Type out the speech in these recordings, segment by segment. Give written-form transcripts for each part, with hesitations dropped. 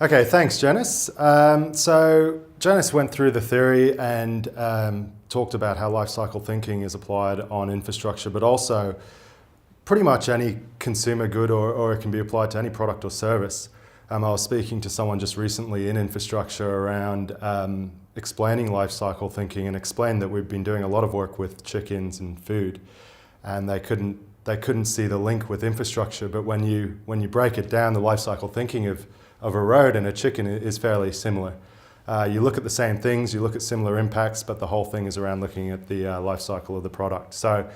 Okay, thanks, Janice. So Janice went through the theory and talked about how life cycle thinking is applied on infrastructure, but also pretty much any consumer good, or it can be applied to any product or service. I was speaking to someone just recently in infrastructure around explaining life cycle thinking, and explained that we've been doing a lot of work with chickens and food, and they couldn't see the link with infrastructure. But when you break it down, the life cycle thinking of a road and a chicken is fairly similar. You look at the same things, you look at similar impacts, but the whole thing is around looking at the life cycle of the product. So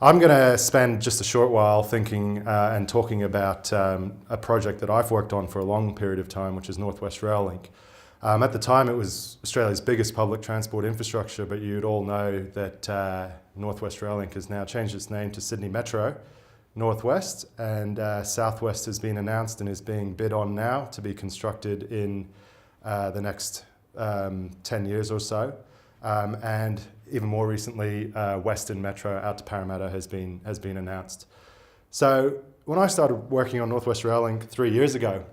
I'm going to spend just a short while thinking and talking about a project that I've worked on for a long period of time, which is North West Rail Link. At the time, it was Australia's biggest public transport infrastructure, but you'd all know that North West Rail Link has now changed its name to Sydney Metro North West, and South West has been announced and is being bid on now to be constructed in the next 10 years or so. And even more recently, Western Metro out to Parramatta has been announced. So when I started working on North West Rail Link 3 years ago,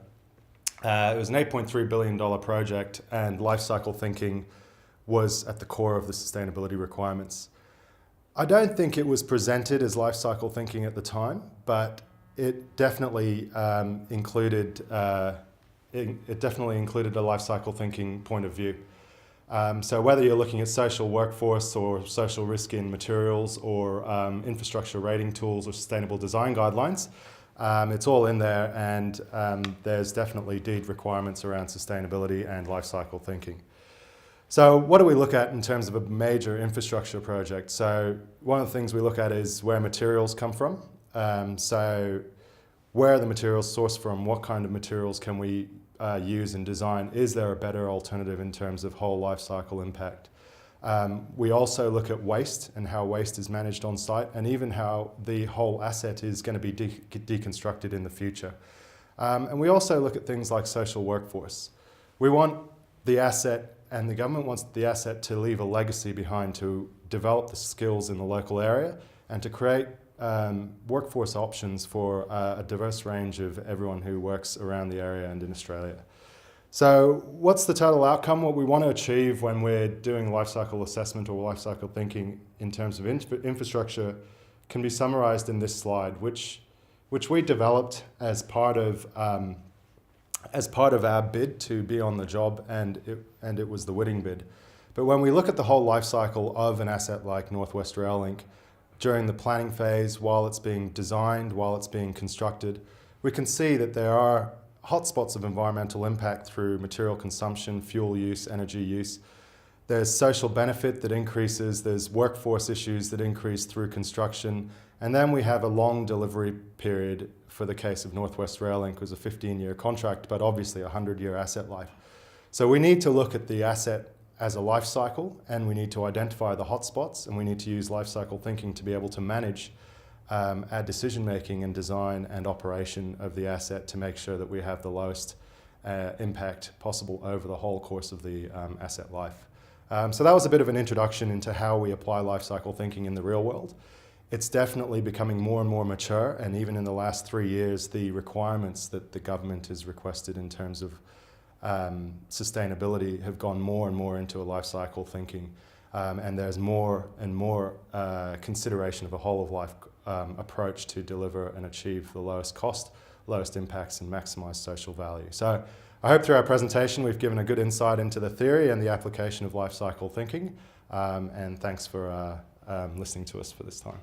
it was an $8.3 billion project, and life cycle thinking was at the core of the sustainability requirements. I don't think it was presented as life cycle thinking at the time, but it definitely included a life cycle thinking point of view. So whether you're looking at social workforce or social risk in materials or infrastructure rating tools or sustainable design guidelines, it's all in there, and there's definitely deed requirements around sustainability and life cycle thinking. So what do we look at in terms of a major infrastructure project? So one of the things we look at is where materials come from. So where are the materials sourced from? What kind of materials can we use in design? Is there a better alternative in terms of whole life cycle impact? We also look at waste and how waste is managed on site, and even how the whole asset is going to be deconstructed in the future. And we also look at things like social workforce. We want the asset, and the government wants the asset to leave a legacy behind, to develop the skills in the local area and to create workforce options for a diverse range of everyone who works around the area and in Australia. So what's the total outcome? What we want to achieve when we're doing life cycle assessment or life cycle thinking in terms of infrastructure can be summarized in this slide, which we developed as part of our bid to be on the job, and it was the winning bid. But when we look at the whole life cycle of an asset like North West Rail Link, during the planning phase, while it's being designed, while it's being constructed, we can see that there are hotspots of environmental impact through material consumption, fuel use, energy use. There's social benefit that increases, there's workforce issues that increase through construction, and then we have a long delivery period. For the case of North West Rail Link, it was a 15-year contract, but obviously a 100-year asset life. So we need to look at the asset as a life cycle, and we need to identify the hotspots, and we need to use life cycle thinking to be able to manage our decision-making and design and operation of the asset to make sure that we have the lowest impact possible over the whole course of the asset life. So that was a bit of an introduction into how we apply life cycle thinking in the real world. It's definitely becoming more and more mature, and even in the last 3 years, the requirements that the government has requested in terms of sustainability have gone more and more into a life cycle thinking, and there's more and more consideration of a whole of life approach to deliver and achieve the lowest cost, lowest impacts, and maximize social value. So I hope through our presentation we've given a good insight into the theory and the application of life cycle thinking, and thanks for listening to us for this time.